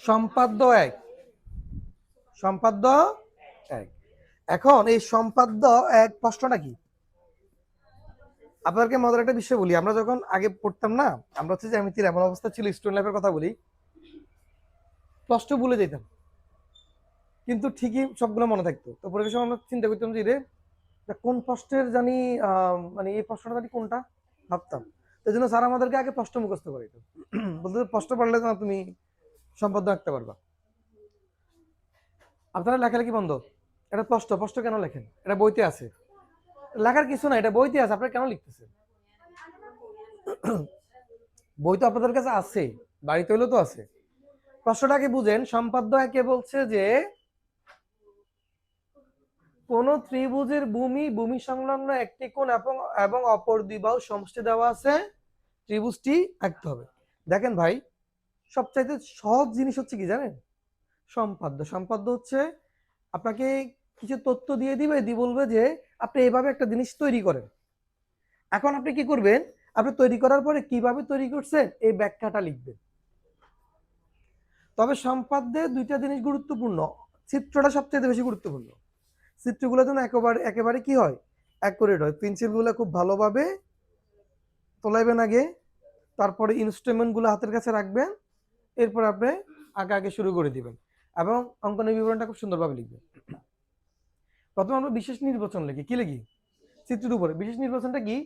সম্পাদ্য এক, সম্পাদ্য এক। এখন এই সম্পাদ্য এক প্রশ্নটা কি? আপনাদেরকে মজার একটা বিষয় বলি, আমরা যখন আগে পড়তাম না, আমরা হচ্ছে জ্যামিতির এমন অবস্থা ছিল, স্টুডেন্ট লাইফের কথা বলি, প্রশ্ন ভুলে যেতাম কিন্তু ঠিকই সবগুলো মনে থাকতো। তো পরে সময় আমরা চিন্তা করতাম যে রে কোন প্রশ্নের জানি মানে এই প্রশ্নটা জানি কোনটা ভাবতাম। তো এই জন্য স্যার আমাদেরকে আগে প্রশ্ন মুখস্থ করে দিত, বলতে প্রশ্ন পড়লে না তুমি সম্পাদ্য আঁকতে পারবা। আপনারা লেখালেখি বন্ধ, এটা প্রশ্ন, প্রশ্ন কেন লেখেন? এটা বইতে আছে, লেখার কিছু না, এটা বইতে আছে, আপনারা কেন লিখতেছেন? বই তো আপনাদের কাছে আছে, বাড়িতে হলেও তো আছে। প্রশ্নটাকে বুঝেন, সম্পাদ্য একে বলছে যে কোন ত্রিভুজের ভূমি, ভূমি সংলগ্ন একটি কোণ এবং এবং অপর দুই বাহু সমষ্টি দেওয়া আছে, ত্রিভুজটি আঁকতে হবে। দেখেন ভাই, সবচাইতে সহজ জিনিস হচ্ছে কি জানেন? সম্পাদ্য। সম্পাদ্য হচ্ছে আপনাকে কিছু তথ্য দিয়ে দিবে, দিয়ে বলবে যে আপনি এইভাবে একটা জিনিস তৈরি করেন। এখন আপনি কি করবেন? আপনি তৈরি করার পরে কিভাবে তৈরি করছেন এই ব্যাখ্যাটা লিখবেন। তবে সম্পাদ্যে দুইটা জিনিস গুরুত্বপূর্ণ, চিত্রটা সবচেয়ে বেশি গুরুত্বপূর্ণ। চিত্রগুলো যেন একেবারে একেবারে কি হয়, অ্যাকুরেট হয়। পেন্সিলগুলো খুব ভালোভাবে তোলাইবেন আগে, তারপরে ইনস্ট্রুমেন্টগুলো হাতের কাছে রাখবেন, এরপর আপনি আগে আগে শুরু করে দিবেন এবং অঙ্কনের বিবরণটা খুব সুন্দরভাবে লিখবেন। প্রথমে আমরা বিশেষ নির্বাচন লিখি, কি লিখি? চিত্রের উপরে বিশেষ নির্বাচনটা কি?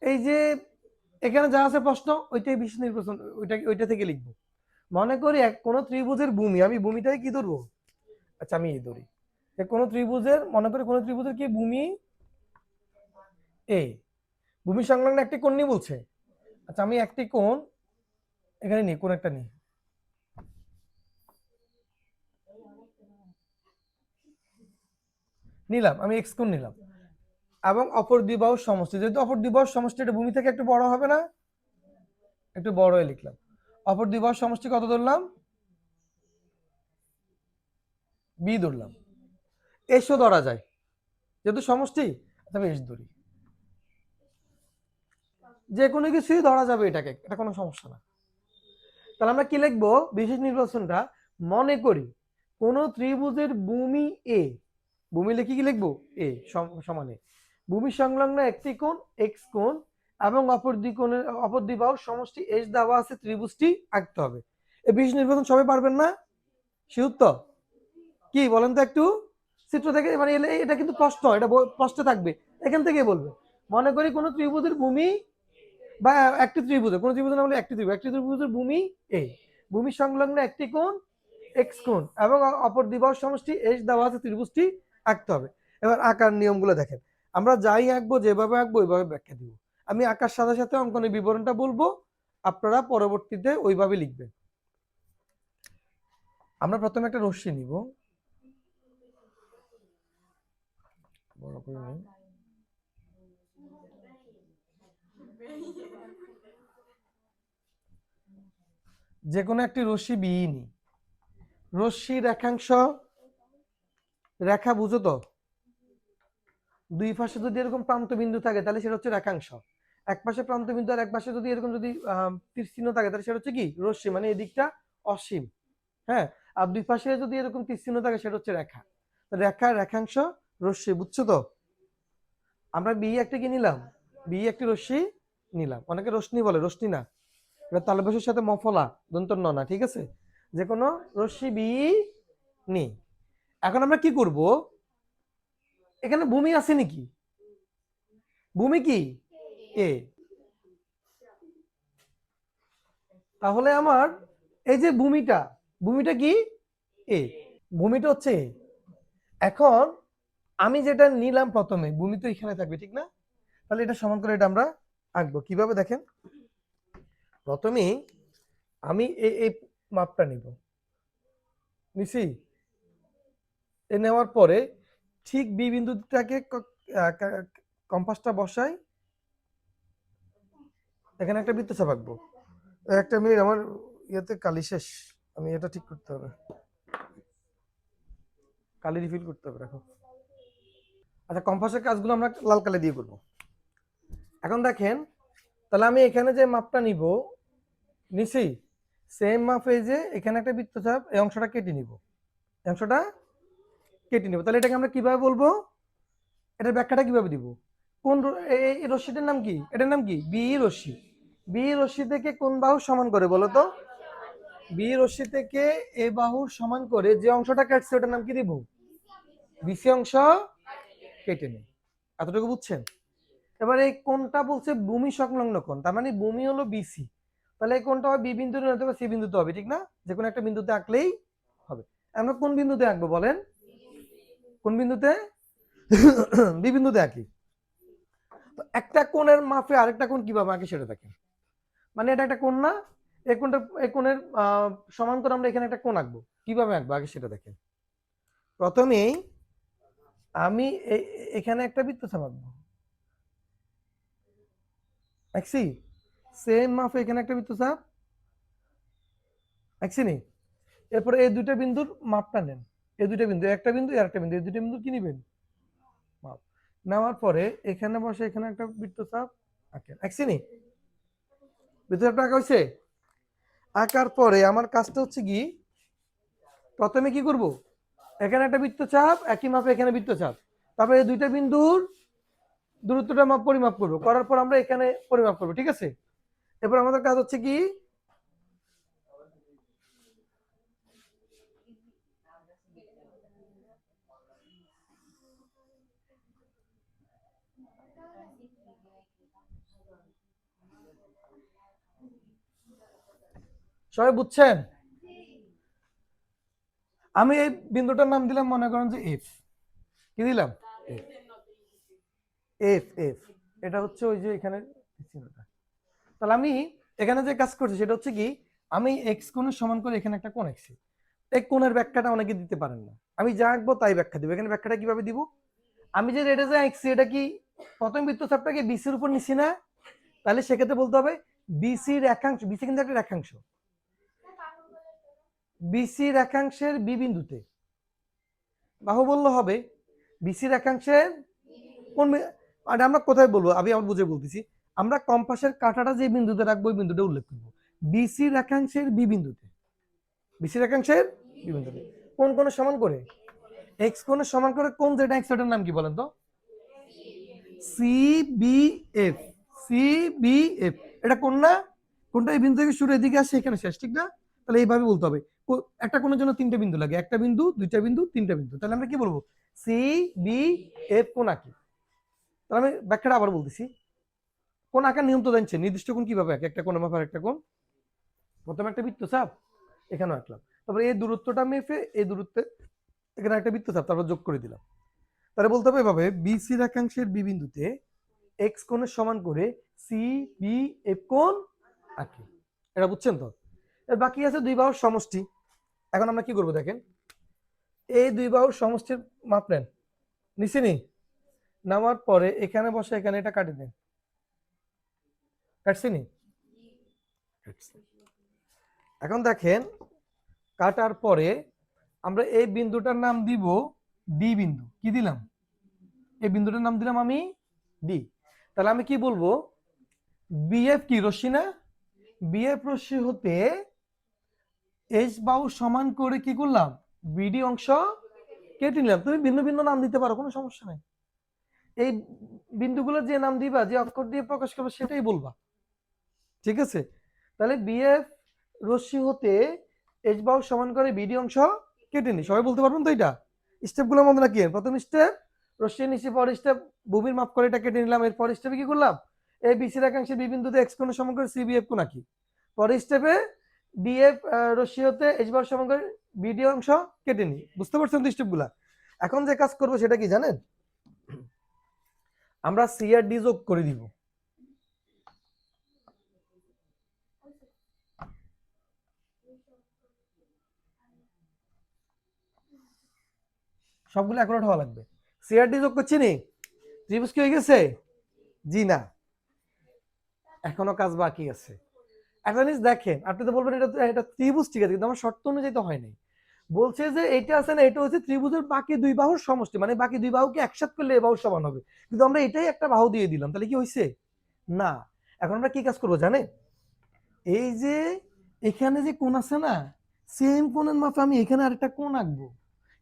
এই যে এখানে যা আছে প্রশ্ন, ওইটাই বিশেষ নির্বাচন, ওইটা থেকে লিখবো। মনে করি কোন ত্রিভুজের ভূমি, আমি ভূমিটাই কি ধরবো? আচ্ছা আমি এই ধরি, কোন ত্রিভুজের, মনে করি কোন ত্রিভুজের কি ভূমি এ, ভূমি সংলগ্ন একটি কোণ নিয়ে বলছে। আচ্ছা আমি একটি কোণ এখানে নিই, কোন একটা নিই, নিলাম আমি এক্স কোণ নিলাম, এবং অপর দুই বাহুর সমষ্টি, যেহেতু অপর দুই বাহুর সমষ্টি এটা ভূমি থেকে একটু বড় হবে না, একটু বড় হয়ে লিখলাম। অপর দুই বাহুর সমষ্টি কত ধরলাম? বি ধরলাম। এসও ধরা যায়, যেহেতু সমষ্টি, তবে এস ধরি। যে কোনো কিছুই ধরা যাবে এটাকে, এটা কোনো সমস্যা না। তাহলে আমরা কি লিখবো বিশেষ নির্বাচনটা? মনে করি কোন ত্রিভুজের ভূমি এ, ভূমি লিখে কি লিখবো? এ সমানে ভূমি সংলগ্ন একটি কোণ এক্স কোণ এবং অপর দুই বাহুর সমষ্টি এস দেওয়া আছে, ত্রিভুজটি আঁকতে হবে। এই বিশেষ নির্বাচন সবাই পারবেন না? শিওর তো? কি বলেন তো একটু? চিত্র থেকে মানে এটা কিন্তু প্রশ্ন, এটা প্রশ্ন থাকবে, এখান থেকে বলবে। মনে করি কোন ত্রিভুজের ভূমি বা একটি ত্রিভুজের, কোন ত্রিভুজ না বলে একটি ত্রিভুজের ভূমি এ, ভূমি সংলগ্ন একটি কোণ এক্স কোণ এবং অপর দুই বাহুর সমষ্টি এস দেওয়া আছে, ত্রিভুজটি আঁকতে হবে। এবার আঁকার নিয়মগুলো দেখেন, আমরা যাই আঁকবো, যেভাবে আঁকবো ওইভাবে ব্যাখ্যা দিব। আমি আঁকার সাথে সাথে অঙ্কনের বিবরণটা বলবো, আপনারা পরবর্তীতে ওইভাবে লিখবেন। আমরা প্রথমে একটা রশ্মি নিব, বড় করে নিই। যে কোনো একটি রশ্মি বি নি, রশ্মি রেখাংশ, রেখা বুঝো তো? দুই পাশে যদি এরকম প্রান্ত বিন্দু থাকে তাহলে সেটা হচ্ছে রেখাংশ। এক পাশে প্রান্ত বিন্দু আর এক পাশে যদি এরকম যদি তীর চিহ্ন থাকে তাহলে সেটা হচ্ছে কি? রশ্মি, মানে এই দিকটা অসীম। হ্যাঁ, আর দুই পাশে যদি এরকম তীর চিহ্ন থাকে সেটা হচ্ছে রেখা। রেখা, রেখাংশ, রশ্মি, বুঝছো তো? আমরা বি একটা কি নিলাম? বি একটি রশ্মি নিলাম, অনেকে রশ্মি বলে, রশ্মি না, এটা তালবেশের সাথে মফলা, দন্তন্য না, ঠিক আছে? যে কোনো রশ্মি বি নি। এখন আমরা কি করব? এখানে ভূমি আছে নাকি? ভূমি কি? এ। তাহলে আমার এই যে ভূমিটা, ভূমিটা কি? এ, ভূমিটা হচ্ছে এ। এখন আমি যেটা নিলাম প্রথমে, ভূমি তো এখানে থাকবে, ঠিক না? তাহলে এটা সমান করে এটা আমরা আঁকবো কিভাবে দেখেন। প্রথমেই আমি এই মাপটা নিব, নিছি। এ নেওয়ার পরে ঠিক বি বিন্দুটাকে কম্পাসটা বসাই, এখানে একটা বৃত্তচাপ আঁকবো। একটা মিনিট, আমার ইয়েতে কালি শেষ, আমি এটা ঠিক করতে হবে, কালি রিফিল করতে হবে, রাখো। আচ্ছা, কম্পাসের কাজগুলো আমরা লাল কালি দিয়ে করবো। এখন দেখেন, তাহলে আমি এখানে যে মাপটা নিব, নিচেই সেম মাপ, এই যে এখানে একটা বৃত্তচাপ, এই অংশটা কেটে নিব, এই অংশটা কেটে নিব। তাহলে এটাকে আমরা কিভাবে বলবো, এটার ব্যাখ্যাটা কিভাবে দিব? কোন এই রশ্মিটার নাম কি? এটার নাম কি? বি রশ্মি। বি রশ্মি থেকে কোন বাহু সমান করে বলো তো? বি রশ্মি থেকে এ বাহুর সমান করে যে অংশটা কাটছে ওটার নাম কি দিব? বিসি অংশ কেটে নেই। এতটুকু বুঝছেন? এবার এই কোণটা বলছে ভূমি সংলগ্ন কোণ, তার মানে ভূমি হলো বিসি, তাহলে এই কোণটা হবে বি বিন্দুতে হতে হবে, সি বিন্দুতে হবে, ঠিক না? যে কোনো একটা বিন্দুতে আঁকলেই হবে। আমরা কোন বিন্দুতে আঁকবো বলেন? কোন বিন্দুতে? বি বিন্দুতে আঁকি। তো একটা কোণের মাপে আরেকটা কোণ কিভাবে আঁকি সেটা দেখেন। মানে এটা একটা কোণ না, এই কোণটা, এই কোণের সমান করে আমরা এখানে একটা কোণ আঁকবো, কিভাবে আঁকবো আগে সেটা দেখেন। প্রথমেই আমি এখানে একটা বৃত্তচাপ আঁকবো, আঁকছি। সেম মাপে এখানে একটা বৃত্তচাপ আঁকছি নি। এরপরে এই দুইটা বিন্দুর মাপটা নেন, এই দুইটা বিন্দু, একটা বিন্দু আর একটা বিন্দু, এই দুইটা বিন্দু কি নিবেন? মাপ। নেওয়ার পরে এখানে বসে এখানে একটা বৃত্তচাপ আঁকেন, আঁকছি নি? বৃত্তচাপটা আঁকা হয়েছে। আঁকার পরে আমার কাজটা হচ্ছে কি, প্রথমে কি করব, এখানে একটা বৃত্তচাপ, একই মাপে এখানে বৃত্তচাপ, তারপরে এই দুইটা বিন্দুর দূরত্বটা পরিমাপ করবো, করার পর আমরা এখানে পরিমাপ করবো, ঠিক আছে? এরপর আমাদের কাজ হচ্ছে কি, সবাই বুঝছেন? আমি এই বিন্দুটার নাম দিলাম, মনে করেন যে এফ। কি দিলাম? F F. এটা হচ্ছে ওই যে এখানে চিহ্নটা। তাহলে আমি এখানে যে কাজ করছি সেটা হচ্ছে কি, আমি এক্স কোণের সমান করে এখানে একটা কোণ আঁকছি। এই কোণের ব্যাখ্যাটা অনেকে দিতে পারেন না, আমি যা আঁকবো তাই ব্যাখ্যা দিব। এখানে ব্যাখ্যাটা কিভাবে দিব? আমি যে রেডে যে আঁকছি এটা কি প্রথম বৃত্তচাপটাকে বিসির উপর নিছি না? তাহলে সেক্ষেত্রে বলতে হবে বিসি রেখাংশ, বিসি কিন্তু একটা রেখাংশ, বিসি রেখাংশের বি বিন্দুতে বাহু বললে হবে বিসি রেখাংশের কোন, আর আমরা কোথায় বলবো, আমি আমার বুঝে বলতেছি, আমরা কম্পাসের কাঁটাটা যে বিন্দুতে রাখবো ওই বিন্দুটা উল্লেখ করবো, বিসি রেখাংশের বি বিন্দুতে, বিসি রেখাংশের বি বিন্দুতে কোন কোন সমান করে, এক্স কোণের সমান করে কোন যেটা এক্স, এটার নাম কি বলেন তো? C B F, C B F. এটা কোন না? কোনটা এই বিন্দু থেকে শুরু এদিকে আসে এখানে শেষ, ঠিক না? তাহলে এইভাবে বলতে হবে। একটা কোণের জন্য তিনটা বিন্দু লাগে, একটা বিন্দু, দুইটা বিন্দু, তিনটা বিন্দু, তাহলে আমরা কি বলবো? সি বি এফ কোণ আঁকি। তাহলে আমি ব্যাখ্যাটা আবার বলতেছি, কোণ আঁকার নিয়ম তো জানছেন, নির্দিষ্ট কোণ কিভাবে আঁকে, একটা কোণ মাপার একটা কোণ, প্রথমে একটা বৃত্তচাপ এখানে আঁকলাম, তারপরে এই দূরত্বটা মেপে এই দূরত্বে এখানে একটা বৃত্তচাপ তারপর যোগ করে দিলাম। তাহলে বলতে হবে এভাবে, বিসি রেখাংশের বি বিন্দুতে এক্স কোণের সমান করে সি বি এফ কোণ আঁকি। এটা বুঝছেন তো? এর বাকি আছে দুই বাহুর সমষ্টি। এখন আমরা কি করব দেখেন, এই দুই বাহুর সমষ্টির মাপ নেন, নিচে নি, নামার পরে এখানে বসে এখানে এটা কাটে দেন, কাটছি নি? এখন দেখেন, কাটার পরে আমরা এই বিন্দুটার নাম দিব ডি বিন্দু। কি দিলাম? এই বিন্দুটার নাম দিলাম আমি ডি। তাহলে আমি কি বলবো, বিএফ কি রশ্মি না? বিএফ রশ্মি হতে এইচ বাহু সমান করে কি করলাম, বিডি অংশ কেটে নিলাম। তুমি ভিন্ন ভিন্ন নাম দিতে পারো, কোনো সমস্যা নাই। এই বিন্দুগুলো যে নাম দিবা, যে অক্ষর দিয়ে প্রকাশ করবে সেটাই বলবা, ঠিক আছে? তাহলে বিএফ রশ্মি হতে এইচ বাহু সমান করে বিডি অংশ কেটে নি। সবাই বলতে পারবেন তো? এটা স্টেপগুলো মনে রাখিয়েন। প্রথম স্টেপ রশ্মি নিচে, পর স্টেপ ভূমির মাপ করে এটা কেটে নিলাম। এরপর স্টেপে কি করলাম, এই বিসি রেখাংশে বি বিন্দুতে এক্স কোণের সমান করে সিবিএফ কোণ আঁকি। পরের স্টেপে ডিএফ রশ্মি হতে এইচ বাহু সমান করে বিডি অংশ কেটে নি। বুঝতে পারছেন তো স্টেপগুলা? এখন যে কাজ করবো সেটা কি জানেন, আমরা সি আর ডি যোগ করে দিব। সবগুলো অ্যাকুরেট হওয়া লাগবে। সি আর ডি যোগ করছি নি, ত্রিভুজ কি হয়ে গেছে? জি না, এখনো কাজ বাকি আছে। একটা জিনিস দেখেন, আপনি তো বলবেন এটা এটা ত্রিভুজ, ঠিক আছে, কিন্তু আমার শর্ত অনুযায়ী তো হয় নাই। বলছে যে এটা আছে না, এটা হচ্ছে ত্রিভুজের বাকি দুই বাহুর সমষ্টি, মানে বাকি দুই বাহুকে একসাথ করলে এ বাহু সমান হবে, কিন্তু আমরা এটাই একটা বাহু দিয়ে দিলাম, তাহলে কি হয়েছে? না। এখন আমরা কি কাজ করবো জানেন, এই যে এখানে যে কোণ আছে না, সেম কোণের মাপে আমি এখানে আরেকটা কোণ আঁকবো।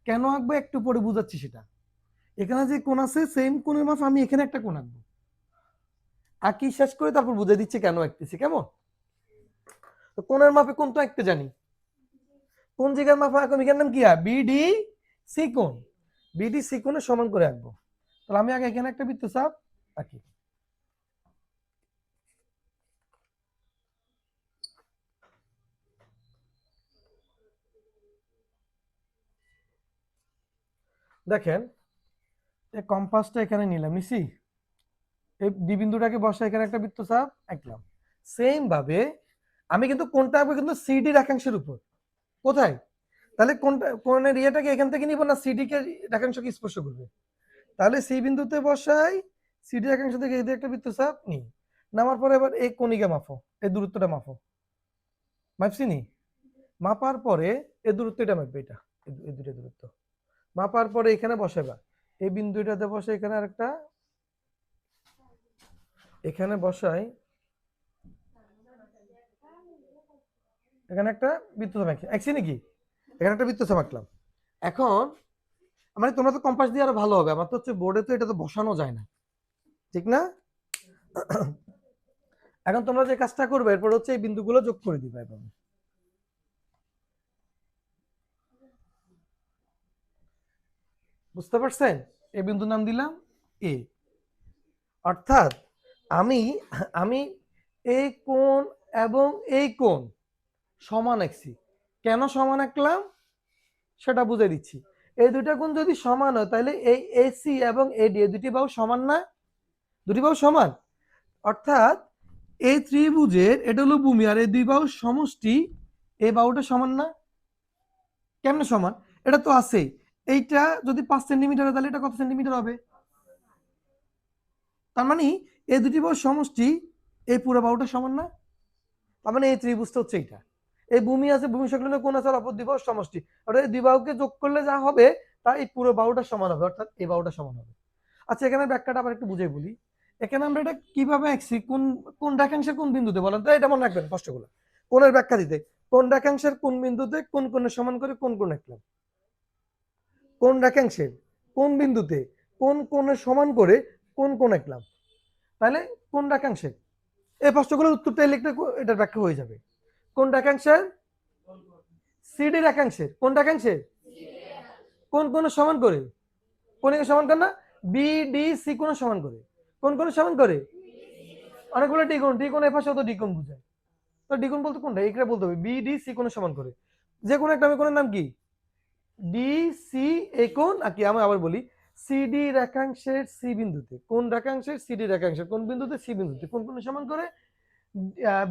কেন আঁকবো একটু পরে বুঝাচ্ছি সেটা। এখানে যে কোণ আছে সেম কোণের মাপে আমি এখানে একটা কোণ আঁকবো, আঁকি শেষ করে তারপর বুঝে দিচ্ছি কেন আঁকতেছি, কেমন? তো কোণের মাপে কোণ তো আঁকতে জানি, কোন জায়গার মাপে আঁকবো, এখানে নাম কি বিডি সি কোণ, বিডি সি কোণের সমান করে আঁকবো। তাহলে আমি আগে এখানে একটা বৃত্তচাপ আঁকি। দেখেন এই কম্পাসটা এখানে নিলাম, নিছি, এই ডি বিন্দুটাকে বসে এখানে একটা বৃত্তচাপ আঁকলাম। সেম ভাবে আমি কিন্তু কোনটা আঁকবো কিন্তু সিডি রেখাংশের উপর। কোথায়? তাহলে কোনটা, কোণের ইয়েটাকে এখান থেকে নিব না সিডি কে রেখাংশকে স্পর্শ করবে? তাহলে সি বিন্দুতে বসাই, সিডি রেখাংশ থেকে এই একটা বৃত্তচাপ নিই, নামার পরে এবার এই কণিকা মাপো, এই দূরত্বটা মাপো, মাপছি নি? মাপার পরে এই দূরত্ব এটা মাপবে, এটা এই দুটো দূরত্ব মাপার পরে এখানে বসাবা, এই বিন্দুটাতে বসে এখানে আরেকটা, এখানে বসাই এখানে একটা বৃত্তচাপ আঁকছি নাকি, এখানে একটা বৃত্তচাপ আঁকলাম। এখন মানে তোমরা তো কম্পাস দিয়ে আরো ভালো হবে, আমার তো হচ্ছে বোর্ডে তো এটা তো বসানো যায় না, ঠিক না? এখন তোমরা যে কাজটা করবে এরপর হচ্ছে এই বিন্দুগুলো যোগ করে দিবে। এখন বুঝতে পারছেন? এই বিন্দুর নাম দিলাম এ। অর্থাৎ আমি আমি এই কোণ এবং এই কোণ সমান আঁকছি। কেন সমান আঁকলাম সেটা বুঝে দিচ্ছি। এই দুইটা কোণ যদি সমান হয় তাহলে এই এসি এবং এডি এই দুটি বাহু সমান না? দুটি বাহু সমান, অর্থাৎ এই ত্রিভুজের এটা হলো ভূমি আর এই দুই বাহুর সমষ্টি, এই বাহুটা সমান না? কেমনে সমান? এটা তো আছেই, এইটা যদি 5 সেন্টিমিটার হয় তাহলে এটা কত সেন্টিমিটার হবে? তার মানে এই দুটি বাহুর সমষ্টি এই পুরো বাহুটা সমান না? তার মানে এই ত্রিভুজটা হচ্ছে এইটা। এই ভূমি আছে, ভূমি সংলগ্ন কোণ আছে, আর অপর দুই বাহুর সমষ্টি, অর্থাৎ এই দুই বাহুকে যোগ করলে যা হবে তা এই পুরো বাহুটা সমান হবে, অর্থাৎ এই বাহুটা সমান হবে। আচ্ছা এখানে ব্যাখ্যাটা আবার একটু বুঝাই বলি। এখানে আমরা এটা কিভাবে আঁকছি, কোন কোন রেখাংশের কোন বিন্দুতে বলেন তো, এটা মনে রাখবেন কষ্টগুলো। কোণের ব্যাখ্যা দিতে কোন রেখাংশের কোন বিন্দুতে কোন কোণের সমান করে কোন কোণ আঁকলাম, কোন রেখাংশের কোন বিন্দুতে কোন কোণের সমান করে কোন কোণ আঁকলাম, তাহলে কোন রেখাংশের, এই প্রশ্নগুলোর উত্তরটা লিখতে এটার ব্যাখ্যা হয়ে যাবে। কোন রেখাংশের? সিডি রেখাংশের। কোন রেখাংশের? কোন কোণের সমান করে? কোণকে সমান করে না, বি ডি সি কোণের সমান করে। কোন কোণের সমান করে? অনেকগুলো দ্বিগুণ, দ্বিগুণ এর পাশে তো দ্বিগুণ বোঝায়, তো দ্বিগুণ বলতে কোনটা এটা বলতে হবে, বি ডি সি কোণের সমান করে। যে কোনো একটা, আমি কোণের নাম কি, ডি সি এ কোণ, আর কি আমি আবার বলি, সিডি রেখাংশের সি বিন্দুতে, কোন রেখাংশের সিডি রেখাংশের কোন বিন্দুতে সি বিন্দুতে কোন কোণের সমান করে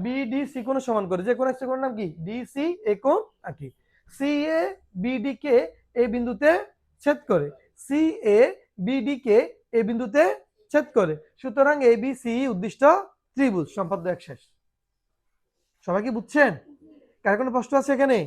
বি ডি সি কোণের সমান করে। যে কোন একটা কোণের নাম কি, ডি সি এ কোণ, আর কি সি এ বি ডি কে এই বিন্দুতে ছেদ করে, সি এ বি ডি কে এই বিন্দুতে ছেদ করে, সুতরাং এ বি সি উদ্দিষ্ট ত্রিভুজ। সম্পাদ্য এক শেষ। সবাই কি বুঝছেন? কার কোনো প্রশ্ন আছে এখানে?